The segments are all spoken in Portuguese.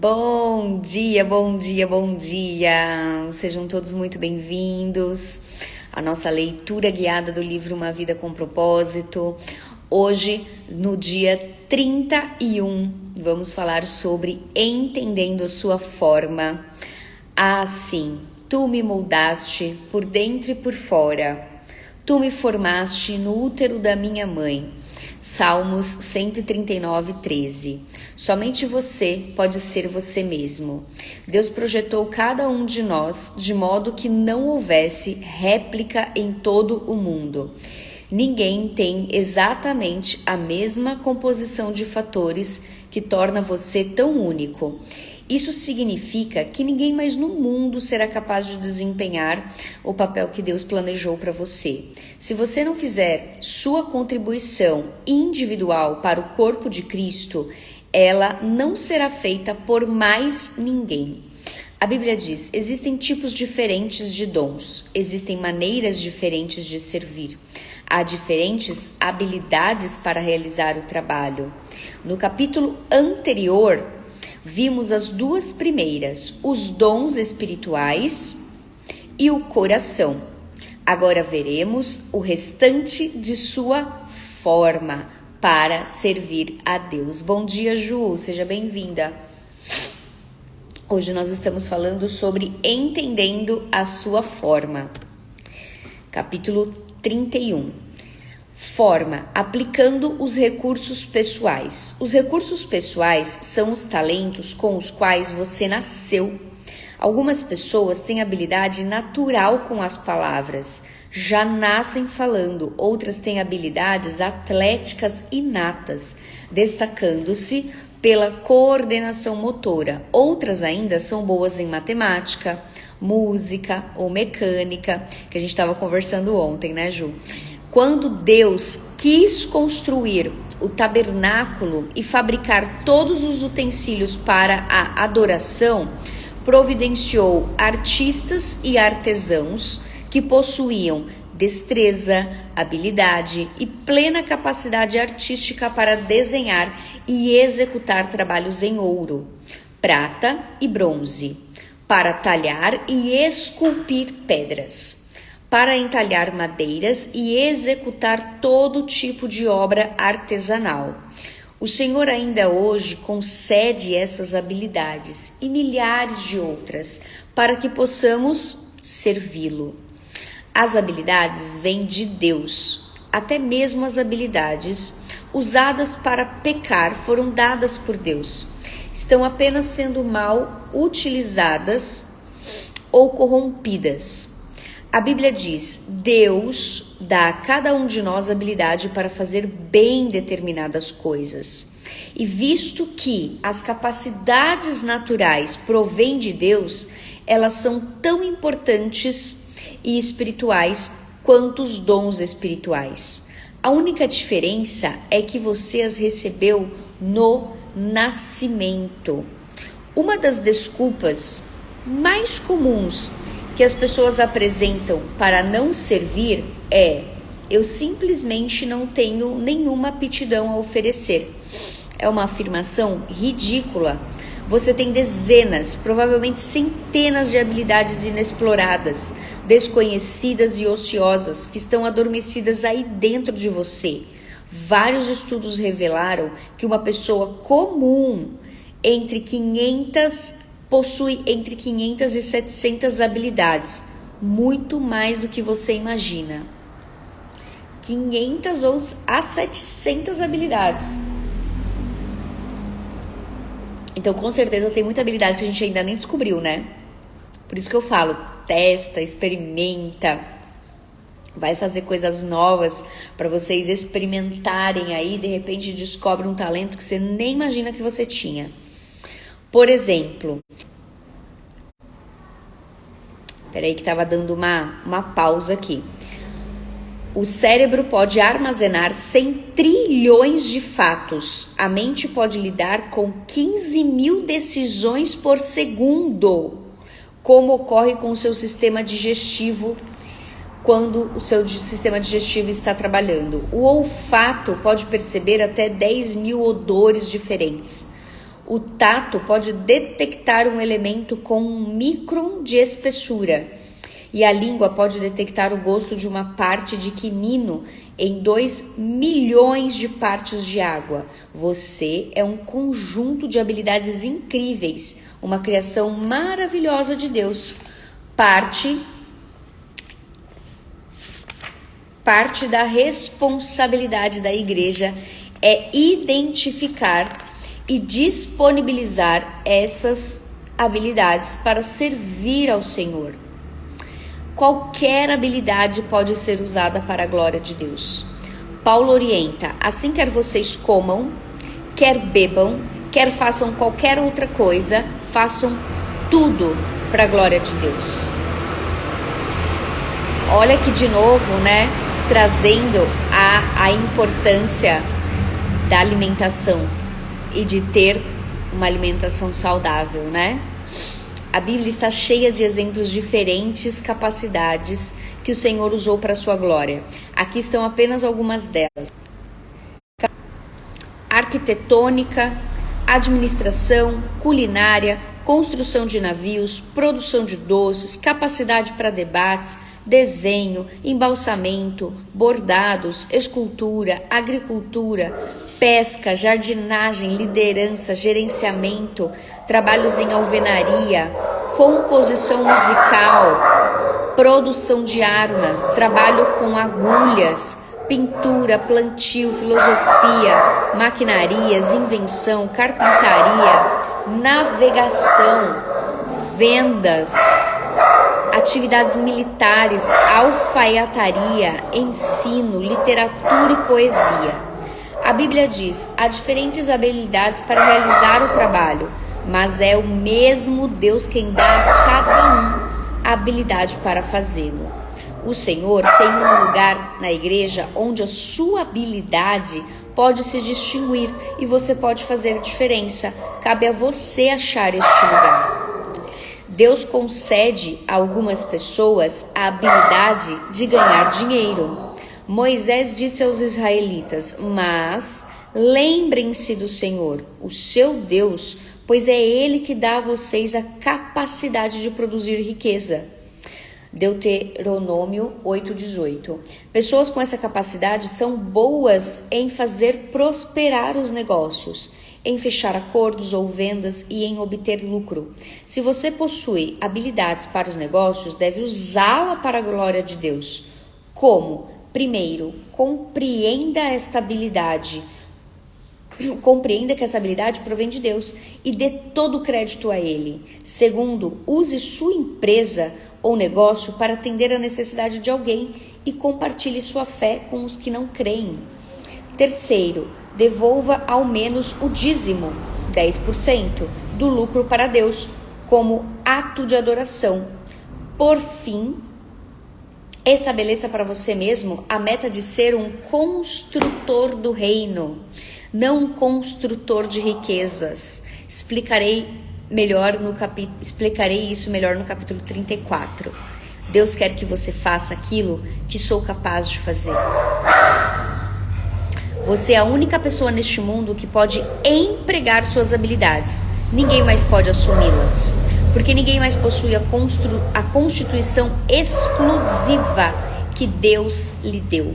Bom dia, bom dia, bom dia! Sejam todos muito bem-vindos à nossa leitura guiada do livro Uma Vida com Propósito. Hoje, no dia 31, vamos falar sobre entendendo a sua forma. Assim, tu me moldaste por dentro e por fora. Tu me formaste no útero da minha mãe. Salmos 139, 13. Somente você pode ser você mesmo. Deus projetou cada um de nós de modo que não houvesse réplica em todo o mundo. Ninguém tem exatamente a mesma composição de fatores que torna você tão único. Isso significa que ninguém mais no mundo será capaz de desempenhar o papel que Deus planejou para você. Se você não fizer sua contribuição individual para o corpo de Cristo, ela não será feita por mais ninguém. A Bíblia diz: existem tipos diferentes de dons, existem maneiras diferentes de servir. Há diferentes habilidades para realizar o trabalho. No capítulo anterior, vimos as duas primeiras, os dons espirituais e o coração. Agora veremos o restante de sua forma para servir a Deus. Bom dia, Ju, seja bem-vinda. Hoje nós estamos falando sobre entendendo a sua forma. Capítulo 31. Forma, aplicando os recursos pessoais. Os recursos pessoais são os talentos com os quais você nasceu. Algumas pessoas têm habilidade natural com as palavras, já nascem falando. Outras têm habilidades atléticas inatas, destacando-se pela coordenação motora. Outras ainda são boas em matemática, música ou mecânica, que a gente estava conversando ontem, né, Ju? Quando Deus quis construir o tabernáculo e fabricar todos os utensílios para a adoração, providenciou artistas e artesãos que possuíam destreza, habilidade e plena capacidade artística para desenhar e executar trabalhos em ouro, prata e bronze, para talhar e esculpir pedras, para entalhar madeiras e executar todo tipo de obra artesanal. O Senhor ainda hoje concede essas habilidades e milhares de outras para que possamos servi-lo. As habilidades vêm de Deus. Até mesmo as habilidades usadas para pecar foram dadas por Deus. Estão apenas sendo mal utilizadas ou corrompidas. A Bíblia diz: Deus dá a cada um de nós habilidade para fazer bem determinadas coisas. E visto que as capacidades naturais provêm de Deus, elas são tão importantes e espirituais quanto os dons espirituais. A única diferença é que você as recebeu no nascimento. Uma das desculpas mais comuns que as pessoas apresentam para não servir é: eu simplesmente não tenho nenhuma aptidão a oferecer. É uma afirmação ridícula. Você tem dezenas, provavelmente centenas de habilidades inexploradas, desconhecidas e ociosas que estão adormecidas aí dentro de você. Vários estudos revelaram que uma pessoa comum possui entre 500 e 700 habilidades, muito mais do que você imagina. 500 ou a 700 habilidades. Então, com certeza, tem muita habilidade que a gente ainda nem descobriu, né? Por isso que eu falo, testa, experimenta, vai fazer coisas novas para vocês experimentarem aí, de repente descobre um talento que você nem imagina que você tinha. Por exemplo, peraí que estava dando uma pausa aqui. O cérebro pode armazenar 100 trilhões de fatos. A mente pode lidar com 15 mil decisões por segundo, como ocorre com o seu sistema digestivo quando o seu sistema digestivo está trabalhando. O olfato pode perceber até 10 mil odores diferentes. O tato pode detectar um elemento com 1 micron de espessura. E a língua pode detectar o gosto de uma parte de quinino em 2 milhões de partes de água. Você é um conjunto de habilidades incríveis, uma criação maravilhosa de Deus. Parte da responsabilidade da igreja é identificar e disponibilizar essas habilidades para servir ao Senhor. Qualquer habilidade pode ser usada para a glória de Deus. Paulo orienta: assim quer vocês comam, quer bebam, quer façam qualquer outra coisa, façam tudo para a glória de Deus. Olha aqui de novo, né? Trazendo a importância da alimentação e de ter uma alimentação saudável, né? A Bíblia está cheia de exemplos de diferentes capacidades que o Senhor usou para a sua glória. Aqui estão apenas algumas delas: arquitetônica, administração, culinária, construção de navios, produção de doces, capacidade para debates, desenho, embalsamento, bordados, escultura, agricultura, pesca, jardinagem, liderança, gerenciamento, trabalhos em alvenaria, composição musical, produção de armas, trabalho com agulhas, pintura, plantio, filosofia, maquinarias, invenção, carpintaria, navegação, vendas, atividades militares, alfaiataria, ensino, literatura e poesia. A Bíblia diz: há diferentes habilidades para realizar o trabalho, mas é o mesmo Deus quem dá a cada um a habilidade para fazê-lo. O Senhor tem um lugar na igreja onde a sua habilidade pode se distinguir e você pode fazer a diferença. Cabe a você achar este lugar. Deus concede a algumas pessoas a habilidade de ganhar dinheiro. Moisés disse aos israelitas: mas lembrem-se do Senhor, o seu Deus, pois é Ele que dá a vocês a capacidade de produzir riqueza. Deuteronômio 8:18. Pessoas com essa capacidade são boas em fazer prosperar os negócios, em fechar acordos ou vendas e em obter lucro. Se você possui habilidades para os negócios, deve usá-la para a glória de Deus. Como? Primeiro, compreenda esta habilidade. Compreenda que essa habilidade provém de Deus e dê todo o crédito a Ele. Segundo, use sua empresa ou negócio para atender a necessidade de alguém e compartilhe sua fé com os que não creem. Terceiro, devolva ao menos o dízimo, 10%, do lucro para Deus, como ato de adoração. Por fim, estabeleça para você mesmo a meta de ser um construtor do reino, não um construtor de riquezas. Explicarei isso melhor no capítulo 34. Deus quer que você faça aquilo que sou capaz de fazer. Você é a única pessoa neste mundo que pode empregar suas habilidades. Ninguém mais pode assumi-las, porque ninguém mais possui a constituição exclusiva que Deus lhe deu.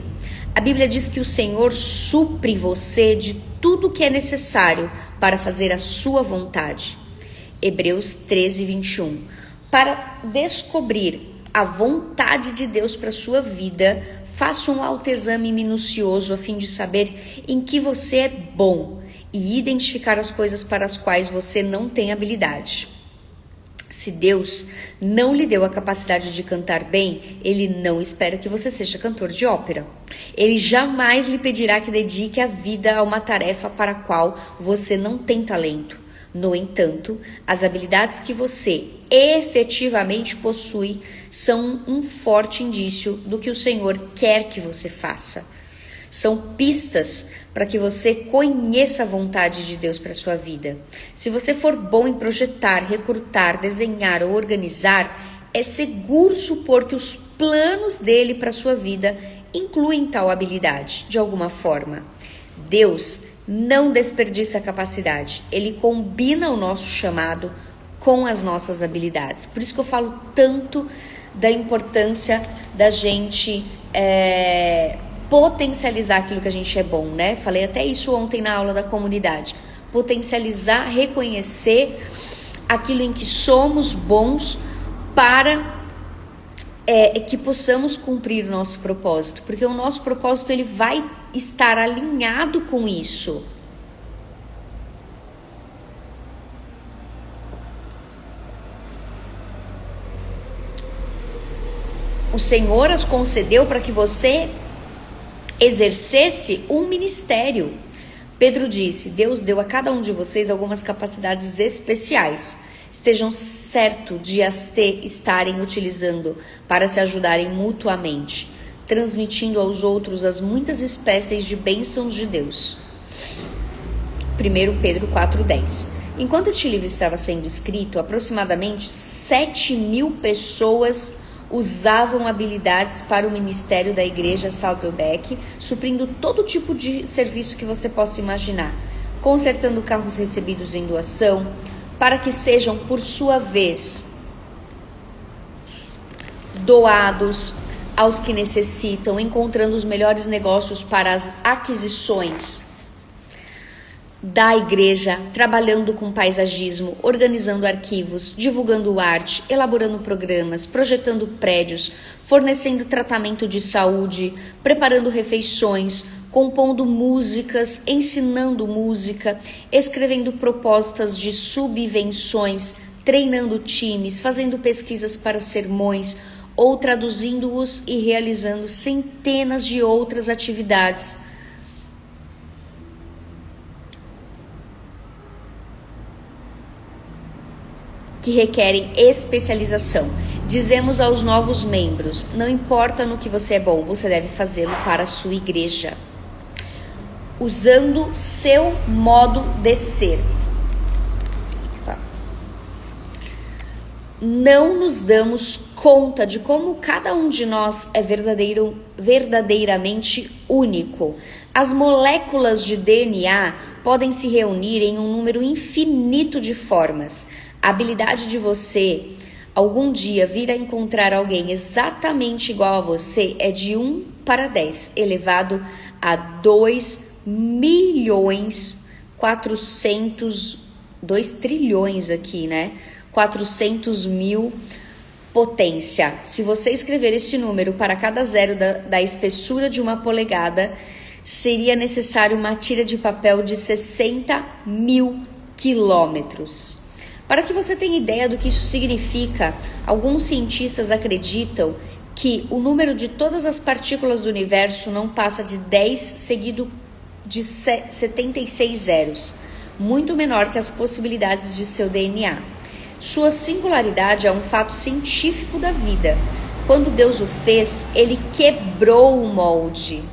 A Bíblia diz que o Senhor supre você de tudo que é necessário para fazer a sua vontade. Hebreus 13:21. Para descobrir a vontade de Deus para a sua vida, faça um autoexame minucioso a fim de saber em que você é bom e identificar as coisas para as quais você não tem habilidade. Se Deus não lhe deu a capacidade de cantar bem, Ele não espera que você seja cantor de ópera. Ele jamais lhe pedirá que dedique a vida a uma tarefa para a qual você não tem talento. No entanto, as habilidades que você efetivamente possui são um forte indício do que o Senhor quer que você faça. São pistas para que você conheça a vontade de Deus para a sua vida. Se você for bom em projetar, recrutar, desenhar ou organizar, é seguro supor que os planos dele para a sua vida incluem tal habilidade, de alguma forma. Deus não desperdiça a capacidade. Ele combina o nosso chamado com as nossas habilidades. Por isso que eu falo tanto da importância da gente potencializar aquilo que a gente é bom, né? Falei até isso ontem na aula da comunidade. Potencializar, reconhecer aquilo em que somos bons para que possamos cumprir o nosso propósito, porque o nosso propósito ele vai estar alinhado com isso. O Senhor as concedeu para que você exercesse um ministério. Pedro disse: Deus deu a cada um de vocês algumas capacidades especiais. Estejam certos de as estarem utilizando para se ajudarem mutuamente, transmitindo aos outros as muitas espécies de bênçãos de Deus. 1 Pedro 4,10. Enquanto este livro estava sendo escrito, aproximadamente 7.000 pessoas usavam habilidades para o ministério da igreja Saddleback, suprindo todo tipo de serviço que você possa imaginar, consertando carros recebidos em doação, para que sejam, por sua vez, doados aos que necessitam, encontrando os melhores negócios para as aquisições da igreja, trabalhando com paisagismo, organizando arquivos, divulgando arte, elaborando programas, projetando prédios, fornecendo tratamento de saúde, preparando refeições, compondo músicas, ensinando música, escrevendo propostas de subvenções, treinando times, fazendo pesquisas para sermões ou traduzindo-os e realizando centenas de outras atividades. Que requerem especialização. Dizemos aos novos membros: não importa no que você é bom, você deve fazê-lo para a sua igreja, usando seu modo de ser. Não nos damos conta de como cada um de nós é verdadeiramente único. As moléculas de DNA podem se reunir em um número infinito de formas. A habilidade de você algum dia vir a encontrar alguém exatamente igual a você é de 1 para 10, elevado a 2 trilhões aqui, né? 400 mil potência. Se você escrever esse número para cada zero da espessura de uma polegada, seria necessário uma tira de papel de 60.000 quilômetros. Para que você tenha ideia do que isso significa, alguns cientistas acreditam que o número de todas as partículas do universo não passa de 10 seguido de 76 zeros, muito menor que as possibilidades de seu DNA. Sua singularidade é um fato científico da vida. Quando Deus o fez, ele quebrou o molde.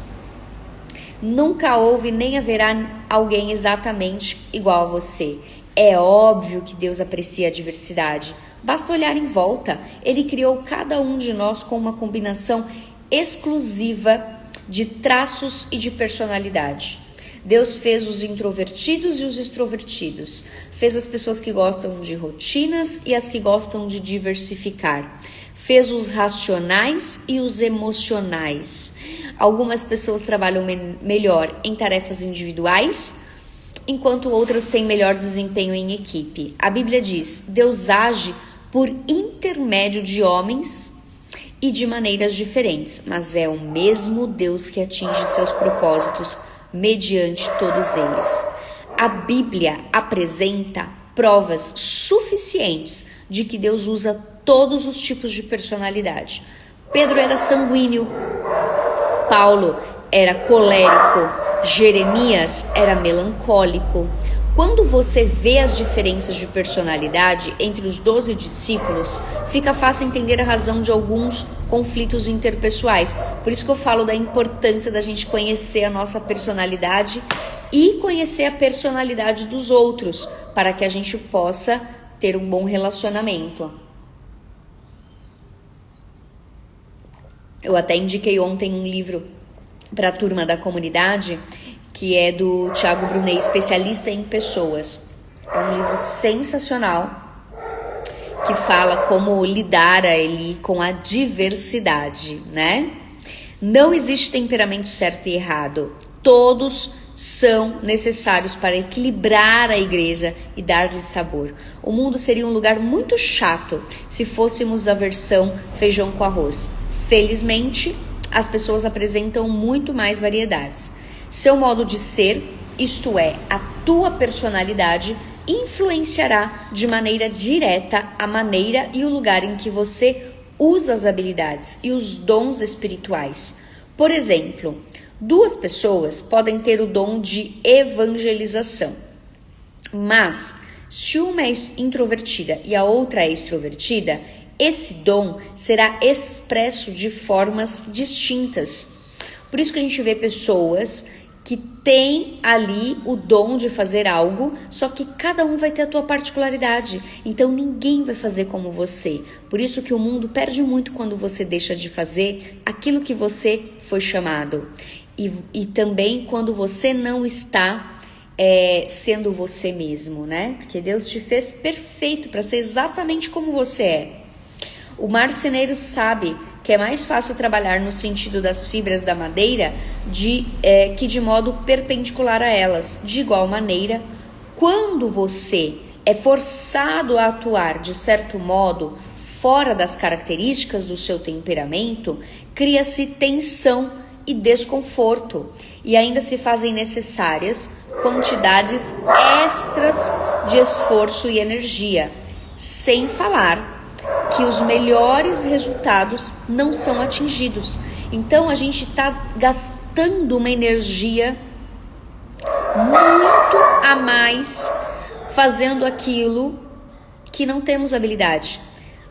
Nunca houve nem haverá alguém exatamente igual a você. É óbvio que Deus aprecia a diversidade. Basta olhar em volta. Ele criou cada um de nós com uma combinação exclusiva de traços e de personalidade. Deus fez os introvertidos e os extrovertidos. Fez as pessoas que gostam de rotinas e as que gostam de diversificar. Fez os racionais e os emocionais. Algumas pessoas trabalham melhor em tarefas individuais, enquanto outras têm melhor desempenho em equipe. A Bíblia diz: Deus age por intermédio de homens e de maneiras diferentes, mas é o mesmo Deus que atinge seus propósitos mediante todos eles. A Bíblia apresenta provas suficientes de que Deus usa todos os tipos de personalidade. Pedro era sanguíneo, Paulo era colérico, Jeremias era melancólico. Quando você vê as diferenças de personalidade entre os 12 discípulos, fica fácil entender a razão de alguns conflitos interpessoais. Por isso que eu falo da importância da gente conhecer a nossa personalidade e conhecer a personalidade dos outros, para que a gente possa ter um bom relacionamento. Eu até indiquei ontem um livro para a turma da comunidade que é do Thiago Brunet, Especialista em Pessoas. É um livro sensacional que fala como lidar ali com a diversidade, né? Não existe temperamento certo e errado. Todos são necessários para equilibrar a igreja e dar-lhe sabor. O mundo seria um lugar muito chato se fôssemos a versão feijão com arroz. Felizmente, as pessoas apresentam muito mais variedades. Seu modo de ser, isto é, a tua personalidade, influenciará de maneira direta a maneira e o lugar em que você usa as habilidades e os dons espirituais. Por exemplo, 2 pessoas podem ter o dom de evangelização, mas se uma é introvertida e a outra é extrovertida, esse dom será expresso de formas distintas. Por isso que a gente vê pessoas que têm ali o dom de fazer algo, só que cada um vai ter a tua particularidade. Então ninguém vai fazer como você. Por isso que o mundo perde muito quando você deixa de fazer aquilo que você foi chamado. E também quando você não está sendo você mesmo, né? Porque Deus te fez perfeito para ser exatamente como você é. O marceneiro sabe que é mais fácil trabalhar no sentido das fibras da madeira que de modo perpendicular a elas. De igual maneira, quando você é forçado a atuar de certo modo fora das características do seu temperamento, cria-se tensão e desconforto, e ainda se fazem necessárias quantidades extras de esforço e energia, sem falar que os melhores resultados não são atingidos. Então a gente está gastando uma energia muito a mais fazendo aquilo que não temos habilidade,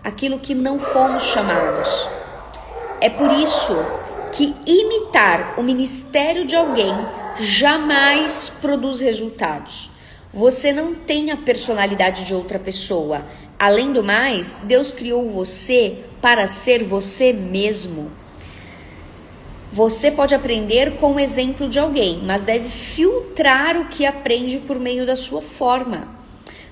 aquilo que não fomos chamados. É por isso que imitar o ministério de alguém jamais produz resultados. Você não tem a personalidade de outra pessoa. Além do mais, Deus criou você para ser você mesmo. Você pode aprender com o exemplo de alguém, mas deve filtrar o que aprende por meio da sua forma.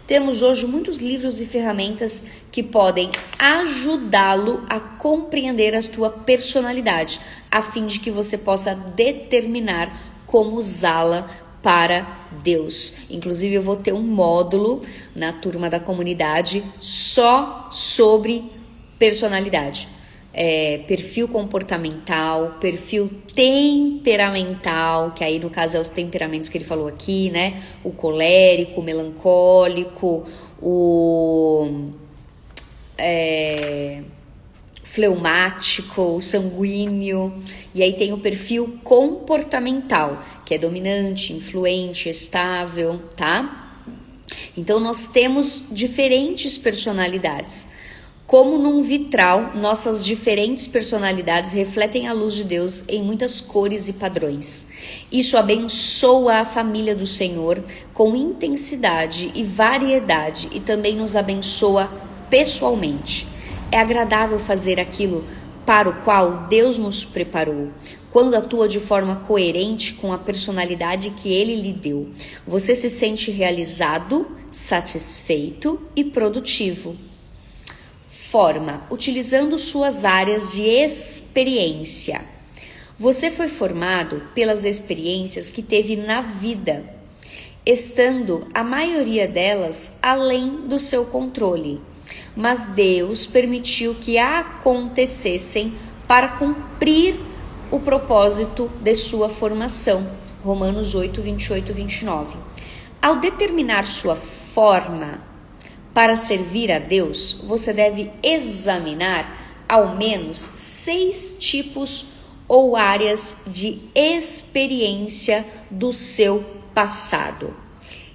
Temos hoje muitos livros e ferramentas que podem ajudá-lo a compreender a sua personalidade, a fim de que você possa determinar como usá-la para Deus. Inclusive, eu vou ter um módulo na turma da comunidade só sobre personalidade. Perfil comportamental, perfil temperamental, que aí no caso é os temperamentos que ele falou aqui, né? O colérico, o melancólico, o fleumático, o sanguíneo. E aí tem o perfil comportamental, que é dominante, influente, estável, tá? Então nós temos diferentes personalidades. Como num vitral, nossas diferentes personalidades refletem a luz de Deus em muitas cores e padrões. Isso abençoa a família do Senhor com intensidade e variedade e também nos abençoa pessoalmente. É agradável fazer aquilo para o qual Deus nos preparou, quando atua de forma coerente com a personalidade que Ele lhe deu. Você se sente realizado, satisfeito e produtivo. Forma, utilizando suas áreas de experiência. Você foi formado pelas experiências que teve na vida, estando a maioria delas além do seu controle. Mas Deus permitiu que acontecessem para cumprir o propósito de sua formação. Romanos 8, 28 e 29. Ao determinar sua forma para servir a Deus, você deve examinar ao menos 6 tipos ou áreas de experiência do seu passado.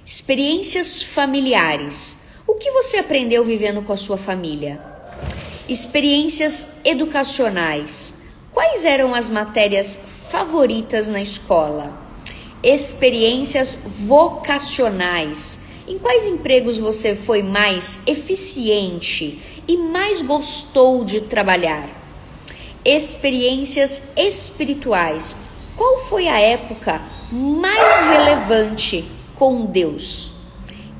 Experiências familiares. O que você aprendeu vivendo com a sua família? Experiências educacionais. Quais eram as matérias favoritas na escola? Experiências vocacionais. Em quais empregos você foi mais eficiente e mais gostou de trabalhar? Experiências espirituais. Qual foi a época mais relevante com Deus?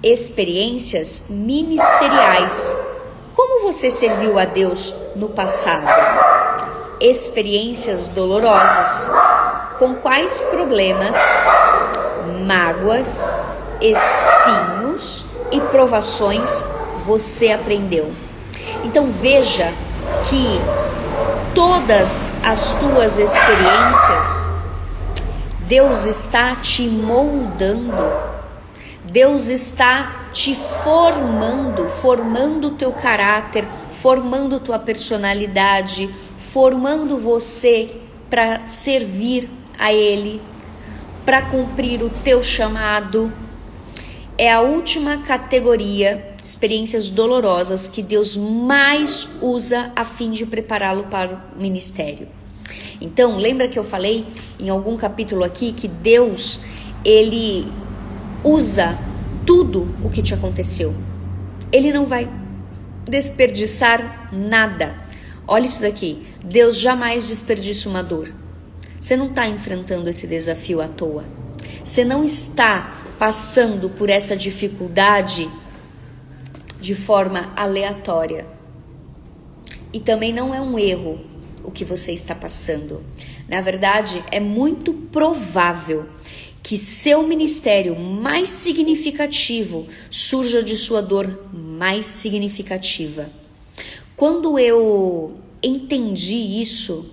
Experiências ministeriais. Como você serviu a Deus no passado? Experiências dolorosas. Com quais problemas, mágoas, espinhos e provações você aprendeu? Então veja que todas as tuas experiências, Deus está te moldando, Deus está te formando o teu caráter, formando tua personalidade, formando você para servir a Ele, para cumprir o teu chamado. É a última categoria, experiências dolorosas, que Deus mais usa a fim de prepará-lo para o ministério. Então, lembra que eu falei em algum capítulo aqui que Deus, Ele usa tudo o que te aconteceu. Ele não vai desperdiçar nada. Olha isso daqui, Deus jamais desperdiça uma dor. Você não está enfrentando esse desafio à toa. Você não está passando por essa dificuldade de forma aleatória. E também não é um erro o que você está passando. Na verdade, é muito provável que seu ministério mais significativo surja de sua dor mais significativa. Quando eu entendi isso,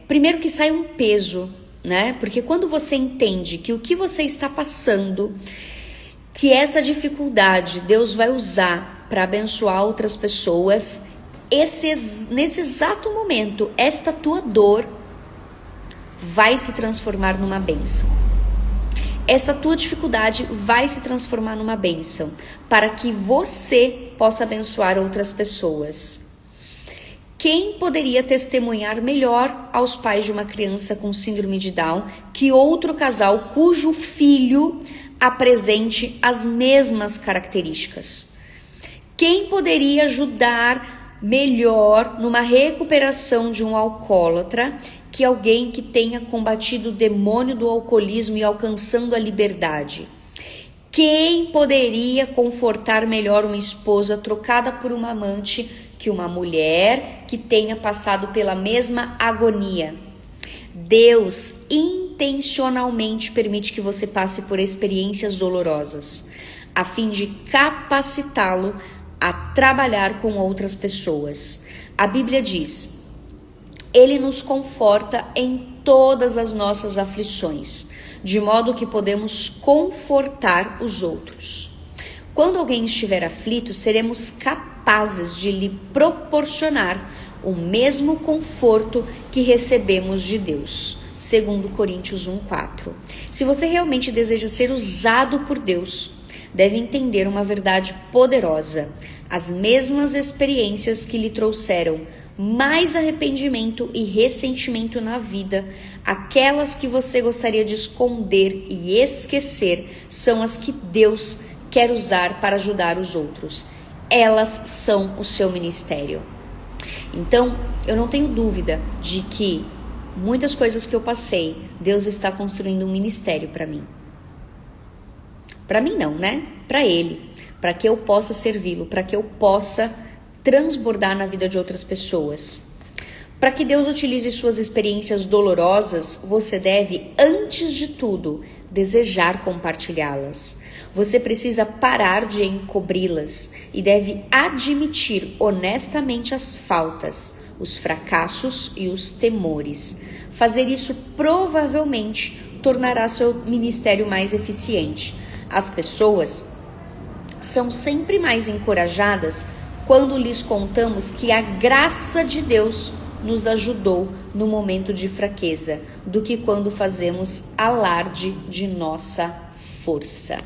primeiro que sai um peso, né? Porque quando você entende que o que você está passando, que essa dificuldade Deus vai usar para abençoar outras pessoas, nesse exato momento, esta tua dor vai se transformar numa bênção. Essa tua dificuldade vai se transformar numa bênção, para que você possa abençoar outras pessoas. Quem poderia testemunhar melhor aos pais de uma criança com síndrome de Down que outro casal cujo filho apresente as mesmas características? Quem poderia ajudar melhor numa recuperação de um alcoólatra que alguém que tenha combatido o demônio do alcoolismo e alcançando a liberdade? Quem poderia confortar melhor uma esposa trocada por uma amante que uma mulher que tenha passado pela mesma agonia? Deus intencionalmente permite que você passe por experiências dolorosas, a fim de capacitá-lo a trabalhar com outras pessoas. A Bíblia diz: Ele nos conforta em todas as nossas aflições, de modo que podemos confortar os outros. Quando alguém estiver aflito, seremos capazes de lhe proporcionar o mesmo conforto que recebemos de Deus. Segundo Coríntios 1:4. Se você realmente deseja ser usado por Deus, deve entender uma verdade poderosa. As mesmas experiências que lhe trouxeram mais arrependimento e ressentimento na vida, aquelas que você gostaria de esconder e esquecer, são as que Deus quer usar para ajudar os outros. Elas são o seu ministério. Então, eu não tenho dúvida de que muitas coisas que eu passei, Deus está construindo um ministério para mim. Para mim não, né? Para Ele. Para que eu possa servi-lo, para que eu possa transbordar na vida de outras pessoas. Para que Deus utilize suas experiências dolorosas, você deve, antes de tudo, desejar compartilhá-las. Você precisa parar de encobri-las e deve admitir honestamente as faltas, os fracassos e os temores. Fazer isso provavelmente tornará seu ministério mais eficiente. As pessoas são sempre mais encorajadas quando lhes contamos que a graça de Deus nos ajudou no momento de fraqueza, do que quando fazemos alarde de nossa força.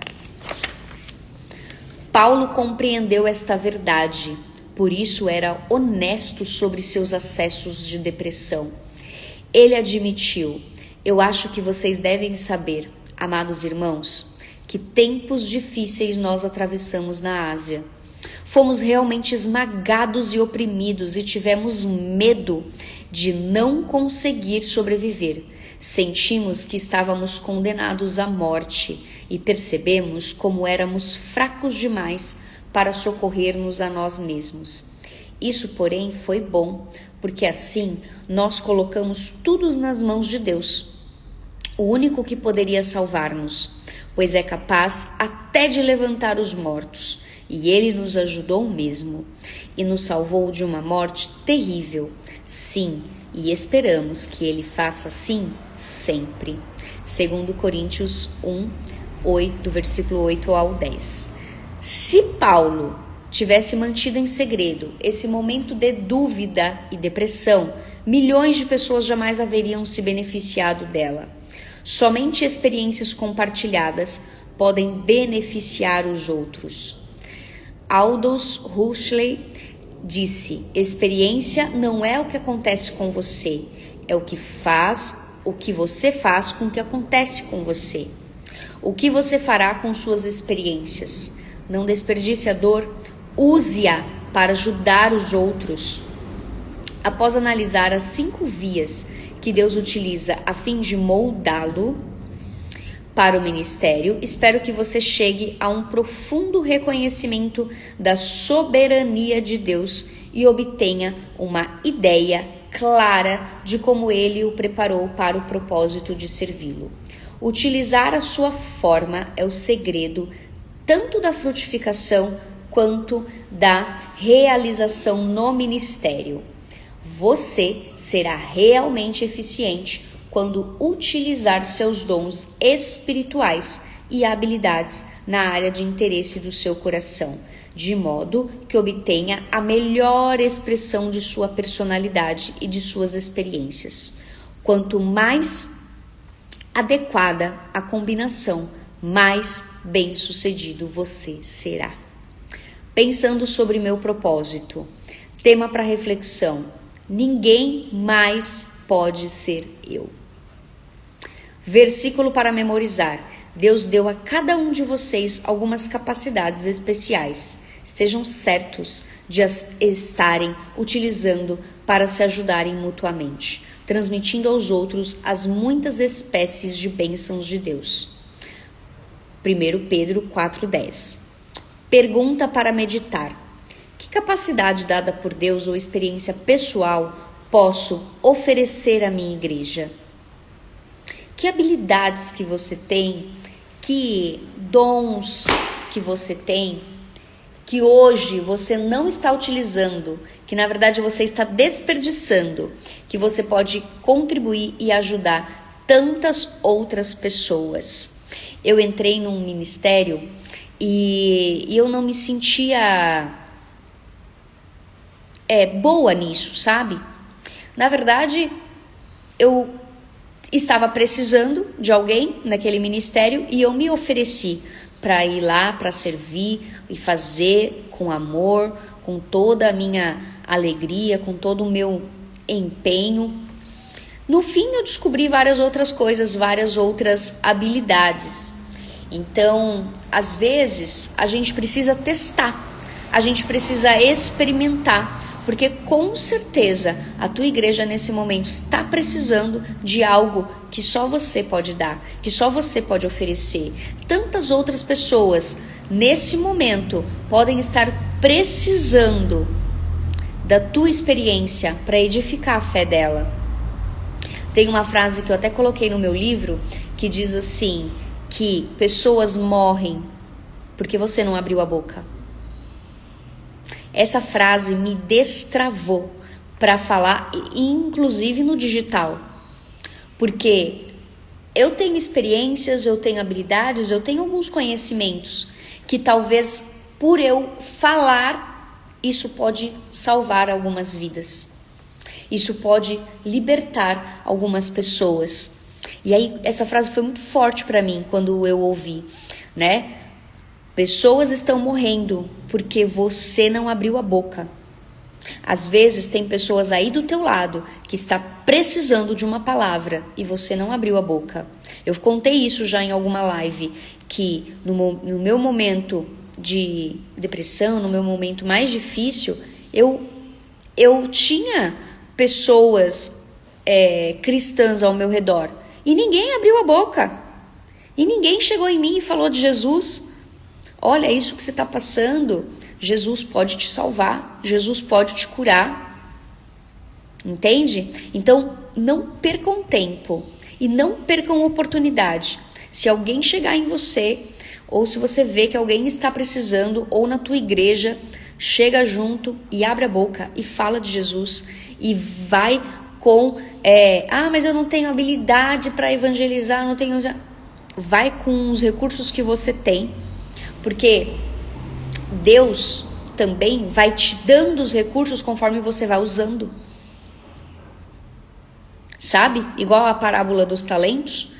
Paulo compreendeu esta verdade, por isso era honesto sobre seus acessos de depressão. Ele admitiu: eu acho que vocês devem saber, amados irmãos, que tempos difíceis nós atravessamos na Ásia. Fomos realmente esmagados e oprimidos e tivemos medo de não conseguir sobreviver. Sentimos que estávamos condenados à morte e percebemos como éramos fracos demais para socorrer-nos a nós mesmos. Isso, porém, foi bom, porque assim nós colocamos tudo nas mãos de Deus, o único que poderia salvar-nos, pois é capaz até de levantar os mortos, e Ele nos ajudou mesmo, e nos salvou de uma morte terrível. Sim, e esperamos que Ele faça assim sempre. 2 Coríntios 1, do versículo 8 ao 10. Se Paulo tivesse mantido em segredo esse momento de dúvida e depressão, milhões de pessoas jamais haveriam se beneficiado dela. Somente experiências compartilhadas podem beneficiar os outros. Aldous Huxley disse: experiência não é o que acontece com você, é o que você faz com o que acontece com você. O que você fará com suas experiências? Não desperdice a dor, use-a para ajudar os outros. Após analisar as 5 vias que Deus utiliza a fim de moldá-lo para o ministério, espero que você chegue a um profundo reconhecimento da soberania de Deus e obtenha uma ideia clara de como Ele o preparou para o propósito de servi-lo. Utilizar a sua forma é o segredo tanto da frutificação quanto da realização no ministério. Você será realmente eficiente quando utilizar seus dons espirituais e habilidades na área de interesse do seu coração, de modo que obtenha a melhor expressão de sua personalidade e de suas experiências. Quanto mais adequada a combinação, mais bem-sucedido você será. Pensando sobre meu propósito, tema para reflexão: ninguém mais pode ser eu. Versículo para memorizar: Deus deu a cada um de vocês algumas capacidades especiais. Estejam certos de as estarem utilizando para se ajudarem mutuamente, transmitindo aos outros as muitas espécies de bênçãos de Deus. 1 Pedro 4,10. Pergunta para meditar: que capacidade dada por Deus ou experiência pessoal posso oferecer à minha igreja? Que habilidades que você tem, que dons que você tem, que hoje você não está utilizando, que na verdade você está desperdiçando, que você pode contribuir e ajudar tantas outras pessoas. Eu entrei num ministério e eu não me sentia boa nisso, sabe? Na verdade, eu estava precisando de alguém naquele ministério e eu me ofereci para ir lá, para servir e fazer com amor, com toda a minha alegria, com todo o meu empenho. No fim, eu descobri várias outras coisas, várias outras habilidades. Então, às vezes, a gente precisa testar, a gente precisa experimentar, porque com certeza a tua igreja nesse momento está precisando de algo que só você pode dar, que só você pode oferecer. Tantas outras pessoas nesse momento podem estar precisando da tua experiência para edificar a fé dela. Tem uma frase que eu até coloquei no meu livro que diz assim, que pessoas morrem porque você não abriu a boca. Essa frase me destravou para falar, inclusive no digital, porque eu tenho experiências, eu tenho habilidades, eu tenho alguns conhecimentos que talvez por eu falar, isso pode salvar algumas vidas, isso pode libertar algumas pessoas. E aí essa frase foi muito forte para mim quando eu ouvi, né? Pessoas estão morrendo porque você não abriu a boca. Às vezes tem pessoas aí do teu lado que está precisando de uma palavra e você não abriu a boca. Eu contei isso já em alguma live, que no meu momento de depressão, no meu momento mais difícil, eu tinha pessoas cristãs ao meu redor E ninguém abriu a boca. E ninguém chegou em mim e falou de Jesus. Olha, isso que você está passando, Jesus pode te salvar, Jesus pode te curar. Entende? Então, não percam tempo e não percam oportunidade. Se alguém chegar em você, ou se você vê que alguém está precisando, ou na tua igreja, chega junto e abre a boca e fala de Jesus e vai com... mas eu não tenho habilidade para evangelizar, não tenho... Vai com os recursos que você tem, porque Deus também vai te dando os recursos conforme você vai usando. Sabe? Igual a parábola dos talentos.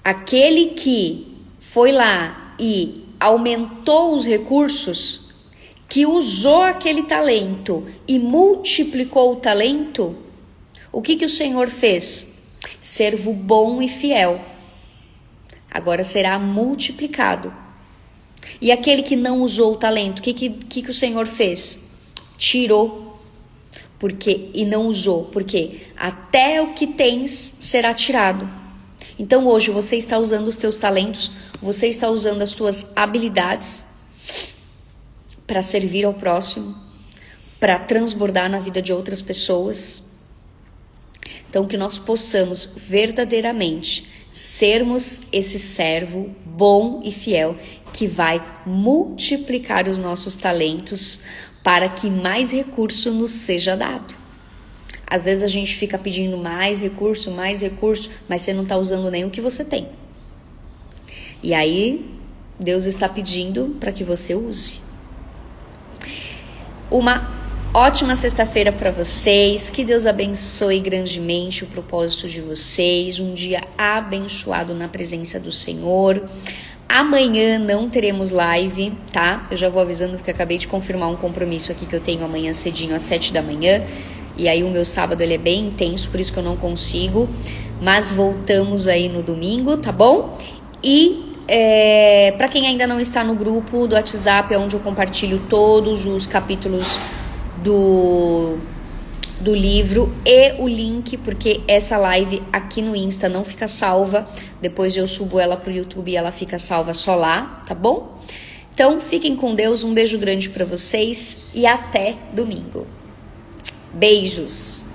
Aquele que foi lá e aumentou os recursos, que usou aquele talento e multiplicou o talento, o que o Senhor fez? Servo bom e fiel, agora será multiplicado. E aquele que não usou o talento, o que o Senhor fez? Tirou, e não usou, porque até o que tens será tirado. Então hoje você está usando os teus talentos, você está usando as tuas habilidades para servir ao próximo, para transbordar na vida de outras pessoas. Então, que nós possamos verdadeiramente sermos esse servo bom e fiel que vai multiplicar os nossos talentos para que mais recurso nos seja dado. Às vezes a gente fica pedindo mais recurso, mas você não está usando nem o que você tem. E aí, Deus está pedindo para que você use. Uma ótima sexta-feira para vocês, que Deus abençoe grandemente o propósito de vocês, um dia abençoado na presença do Senhor. Amanhã não teremos live, tá? Eu já vou avisando porque acabei de confirmar um compromisso aqui que eu tenho amanhã cedinho às 7 da manhã, e aí o meu sábado ele é bem intenso, por isso que eu não consigo, mas voltamos aí no domingo, tá bom? E para quem ainda não está no grupo do WhatsApp, é onde eu compartilho todos os capítulos do livro e o link, porque essa live aqui no Insta não fica salva, depois eu subo ela pro YouTube e ela fica salva só lá, tá bom? Então fiquem com Deus, um beijo grande para vocês e até domingo. Beijos!